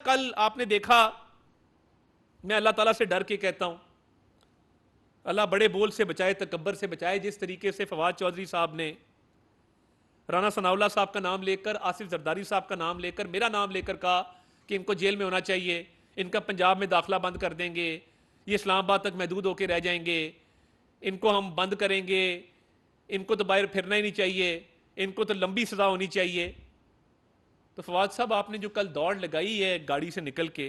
कल आपने देखा, मैं अल्लाह ताला से डर के कहता हूं, अल्लाह बड़े बोल से बचाए, तकब्बर से बचाए। जिस तरीके से फवाद चौधरी साहब ने राना सनाउल्लाह साहब का नाम लेकर, आसिफ जरदारी साहब का नाम लेकर, मेरा नाम लेकर कहा कि इनको जेल में होना चाहिए, इनका पंजाब में दाखिला बंद कर देंगे, ये इस्लामाबाद तक महदूद होकर रह जाएंगे, इनको हम बंद करेंगे, इनको तो बाहर फिरना ही नहीं चाहिए, इनको तो लंबी सजा होनी चाहिए। तो फवाद साहब, आपने जो कल दौड़ लगाई है गाड़ी से निकल के,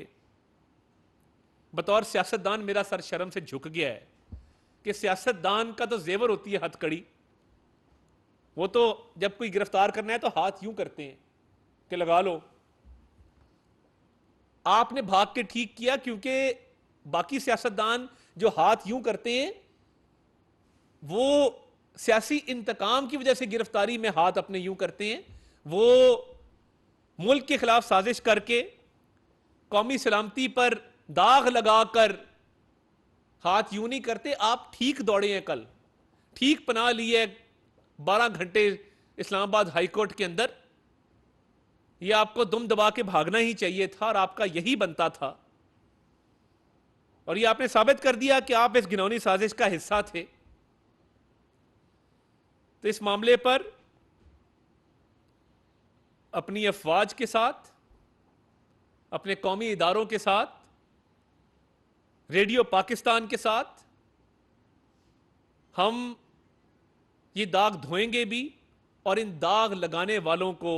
बतौर सियासतदान मेरा सर शर्म से झुक गया है कि सियासतदान का तो जेवर होती है हथकड़ी। वो तो जब कोई गिरफ्तार करना है तो हाथ यूं करते हैं कि लगा लो। आपने भाग के ठीक किया, क्योंकि बाकी सियासतदान जो हाथ यूं करते हैं वो सियासी इंतकाम की वजह से गिरफ्तारी में हाथ अपने यूं करते हैं। वो मुल्क के खिलाफ साजिश करके कौमी सलामती पर दाग लगाकर हाथ यूं नहीं करते। आप ठीक दौड़े हैं कल, ठीक पनाह ली है 12 घंटे इस्लामाबाद हाईकोर्ट के अंदर। यह आपको दुम दबा के भागना ही चाहिए था और आपका यही बनता था। और यह आपने साबित कर दिया कि आप इस घिनौनी साजिश का हिस्सा थे। तो इस मामले पर अपनी अफवाज के साथ, अपने कौमी इदारों के साथ, रेडियो पाकिस्तान के साथ हम ये दाग धोएंगे भी, और इन दाग लगाने वालों को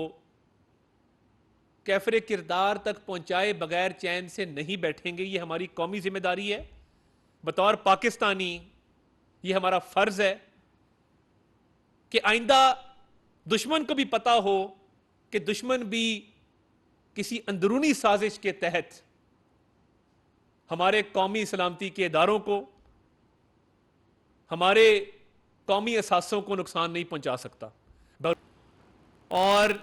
कैफरे किरदार तक पहुंचाए बगैर चैन से नहीं बैठेंगे। ये हमारी कौमी जिम्मेदारी है। बतौर पाकिस्तानी ये हमारा फर्ज है कि आइंदा दुश्मन को भी पता हो कि दुश्मन भी किसी अंदरूनी साजिश के तहत हमारे कौमी सलामती के इदारों को, हमारे कौमी असासों को नुकसान नहीं पहुंचा सकता। और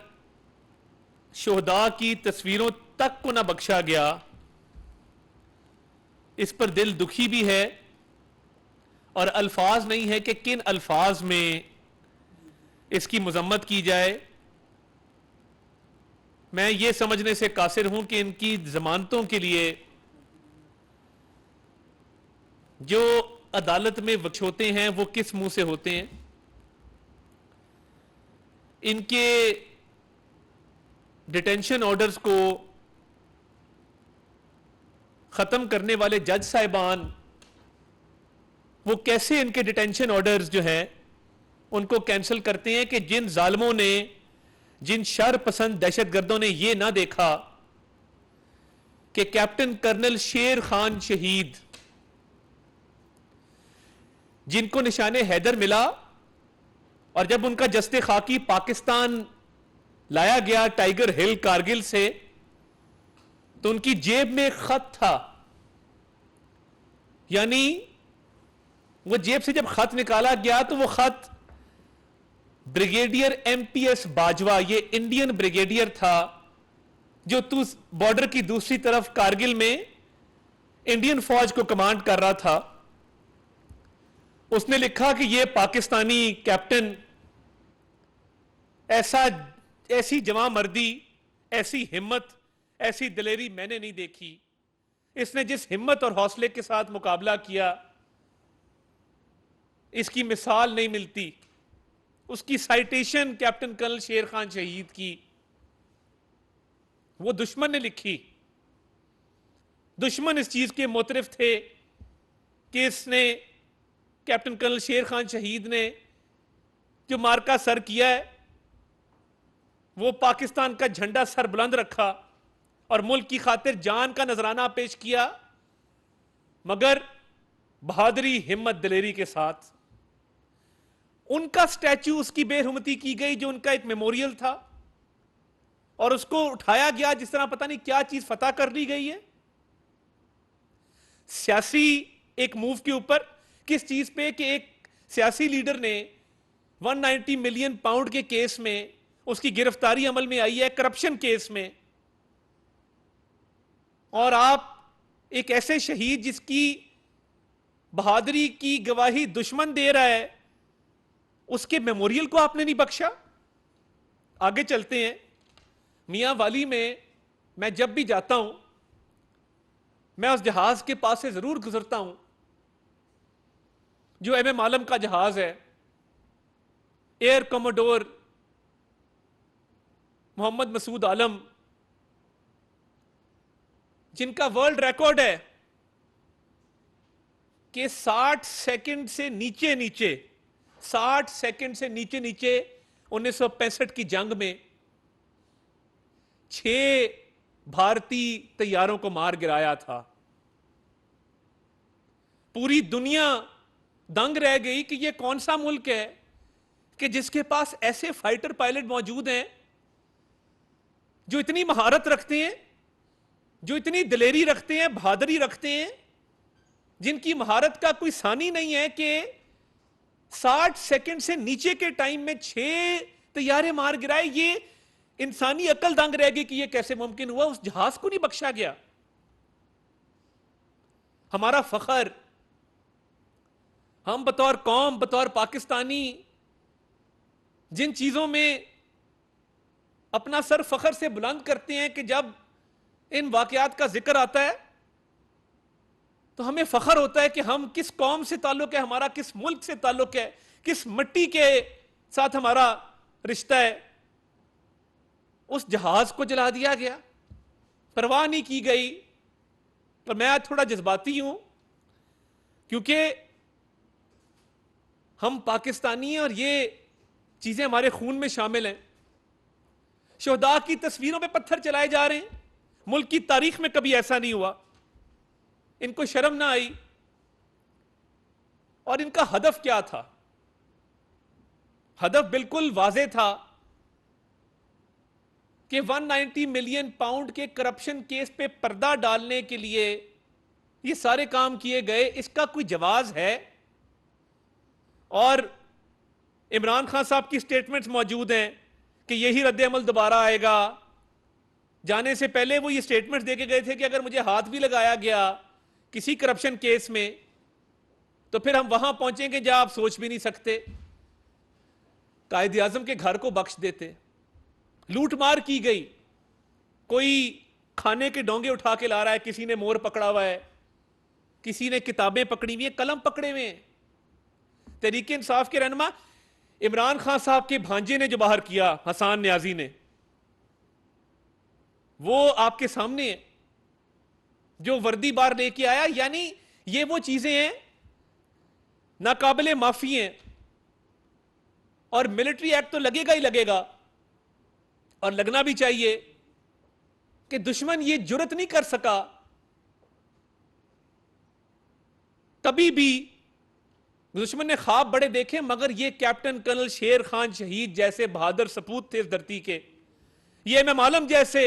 शोहदा की तस्वीरों तक को ना बख्शा गया, इस पर दिल दुखी भी है। और अल्फाज नहीं है कि किन अल्फाज में इसकी मजम्मत की जाए। मैं ये समझने से कासिर हूं कि इनकी जमानतों के लिए जो अदालत में वक्ष हैं वो किस मुंह से होते हैं। इनके डिटेंशन ऑर्डर्स को खत्म करने वाले जज साहिबान, वो कैसे इनके डिटेंशन ऑर्डर्स जो हैं उनको कैंसिल करते हैं कि जिन जालिमों ने, जिन शर पसंद दहशतगर्दों ने यह ना देखा कि कैप्टन कर्नल शेर खान शहीद, जिनको निशाने हैदर मिला और जब उनका जस्ते खाकी पाकिस्तान लाया गया टाइगर हिल कारगिल से, तो उनकी जेब में खत था। यानी वो जेब से जब खत निकाला गया तो वो खत ब्रिगेडियर एमपीएस बाजवा, ये इंडियन ब्रिगेडियर था जो बॉर्डर की दूसरी तरफ कारगिल में इंडियन फौज को कमांड कर रहा था। उसने लिखा कि ये पाकिस्तानी कैप्टन ऐसी जवां मर्दी, ऐसी हिम्मत, ऐसी दिलेरी मैंने नहीं देखी। इसने जिस हिम्मत और हौसले के साथ मुकाबला किया, इसकी मिसाल नहीं मिलती। उसकी साइटेशन कैप्टन कर्नल शेर खान शहीद की वो दुश्मन ने लिखी। दुश्मन इस चीज के मोतरफ थे कि इसने, कैप्टन कर्नल शेर खान शहीद ने जो मार्का सर किया है, वो पाकिस्तान का झंडा सर बुलंद रखा और मुल्क की खातिर जान का नजराना पेश किया, मगर बहादुरी, हिम्मत, दिलेरी के साथ। उनका स्टैच्यू, उसकी बेरहमती की गई, जो उनका एक मेमोरियल था, और उसको उठाया गया जिस तरह पता नहीं क्या चीज फतह कर ली गई है। सियासी एक मूव के ऊपर, किस चीज पे कि एक सियासी लीडर ने 190 मिलियन पाउंड के केस में उसकी गिरफ्तारी अमल में आई है, करप्शन केस में, और आप एक ऐसे शहीद जिसकी बहादुरी की गवाही दुश्मन दे रहा है, उसके मेमोरियल को आपने नहीं बख्शा। आगे चलते हैं। मियां वाली में मैं जब भी जाता हूं मैं उस जहाज के पास से जरूर गुजरता हूं जो एमएम आलम का जहाज है, एयर कमोडोर मोहम्मद मसूद आलम, जिनका वर्ल्ड रिकॉर्ड है कि 60 सेकंड से नीचे नीचे 60 सेकंड से नीचे नीचे 1965 की जंग में 6 भारतीय तैयारों को मार गिराया था। पूरी दुनिया दंग रह गई कि यह कौन सा मुल्क है कि जिसके पास ऐसे फाइटर पायलट मौजूद हैं जो इतनी महारत रखते हैं, जो इतनी दिलेरी रखते हैं, बहादुरी रखते हैं, जिनकी महारत का कोई सानी नहीं है कि 60 सेकंड से नीचे के टाइम में 6 तैयारे मार गिराए। ये इंसानी अकल दंग रह गई कि ये कैसे मुमकिन हुआ। उस जहाज को नहीं बख्शा गया। हमारा फखर, हम बतौर कौम, बतौर पाकिस्तानी जिन चीजों में अपना सर फखर से बुलंद करते हैं कि जब इन वाकयात का जिक्र आता है तो हमें फखर होता है कि हम किस कौम से ताल्लुक है, हमारा किस मुल्क से ताल्लुक है, किस मिट्टी के साथ हमारा रिश्ता है। उस जहाज को जला दिया गया, परवाह नहीं की गई। पर मैं आज थोड़ा जज्बाती हूं क्योंकि हम पाकिस्तानी हैं और ये चीजें हमारे खून में शामिल हैं। शोहदा की तस्वीरों पे पत्थर चलाए जा रहे हैं। मुल्क की तारीख में कभी ऐसा नहीं हुआ। इनको शर्म ना आई। और इनका हदफ क्या था? हदफ बिल्कुल वाज़ेह था कि 190 मिलियन पाउंड के करप्शन केस पे पर्दा डालने के लिए ये सारे काम किए गए। इसका कोई जवाज है? और इमरान खान साहब की स्टेटमेंट्स मौजूद हैं कि यही रद्द अमल दोबारा आएगा। जाने से पहले वो ये स्टेटमेंट्स देके गए थे कि अगर मुझे हाथ भी लगाया गया किसी करप्शन केस में तो फिर हम वहां पहुंचेंगे जहां आप सोच भी नहीं सकते। कायद आजम के घर को बख्श देते। लूटमार की गई। कोई खाने के डोंगे उठा के ला रहा है, किसी ने मोर पकड़ा हुआ है, किसी ने किताबें पकड़ी हुई है, कलम पकड़े हुए हैं। तहरीक इंसाफ के रहनुमा इमरान खान साहब के भांजे ने जो बाहर किया, हसन न्याजी ने, वो आपके सामने है। जो वर्दी बार लेके आया, यानी ये वो चीजें हैं नाकाबिले माफी हैं। और मिलिट्री एक्ट तो लगेगा ही लगेगा और लगना भी चाहिए कि दुश्मन ये जुर्रत नहीं कर सका कभी भी। दुश्मन ने ख्वाब बड़े देखे मगर ये कैप्टन कर्नल शेर खान शहीद जैसे बहादुर सपूत थे इस धरती के, ये इमाम आलम जैसे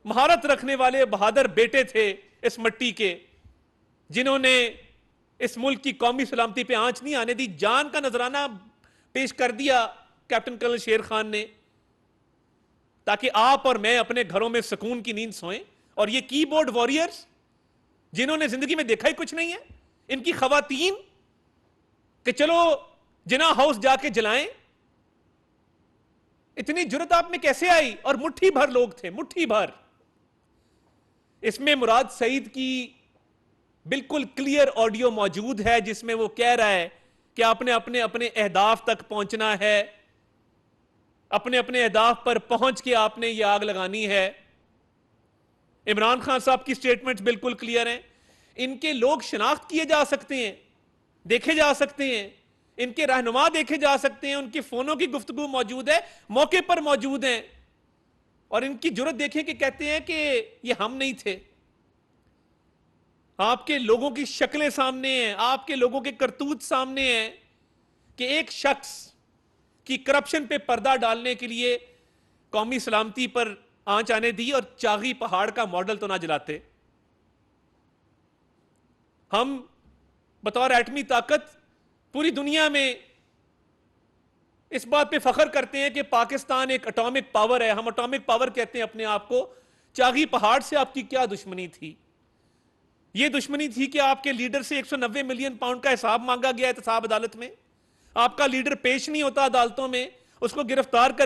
महारत रखने वाले बहादुर बेटे थे इस मिट्टी के, जिन्होंने इस मुल्क की कौमी सलामती पे आंच नहीं आने दी। जान का नजराना पेश कर दिया कैप्टन कर्नल शेर खान ने, ताकि आप और मैं अपने घरों में सुकून की नींद सोएं। और ये कीबोर्ड वॉरियर्स जिन्होंने जिंदगी में देखा ही कुछ नहीं है, इनकी खवातीन कि चलो जिना हाउस जाके जलाएं, इतनी जुर्रत आप में कैसे आई? और मुट्ठी भर लोग थे, मुट्ठी भर। इसमें मुराद सईद की बिल्कुल क्लियर ऑडियो मौजूद है जिसमें वो कह रहा है कि आपने अपने अपने अहदाफ तक पहुंचना है, अपने अपने अहदाफ पर पहुंच के आपने ये आग लगानी है। इमरान खान साहब की स्टेटमेंट्स बिल्कुल क्लियर हैं। इनके लोग शनाख्त किए जा सकते हैं, देखे जा सकते हैं, इनके रहनुमा देखे जा सकते हैं, उनकी फोनों की गुफ्तगू मौजूद है, मौके पर मौजूद हैं। और इनकी जुर्रत देखें कि कहते हैं कि ये हम नहीं थे। आपके लोगों की शक्लें सामने हैं, आपके लोगों के करतूत सामने हैं कि एक शख्स की करप्शन पे पर्दा डालने के लिए कौमी सलामती पर आंच आने दी और चागी पहाड़ का मॉडल तो ना जलाते। हम बतौर एटमी ताकत पूरी दुनिया में इस बात पे फख्र करते हैं कि पाकिस्तान एक एटॉमिक पावर है। हम एटॉमिक पावर कहते हैं अपने आप को। चागी पहाड़ से आपकी क्या दुश्मनी थी? यह दुश्मनी थी कि आपके लीडर से 190 मिलियन पाउंड का हिसाब मांगा गया एहतसाब अदालत में। आपका लीडर पेश नहीं होता अदालतों में, उसको गिरफ्तार कर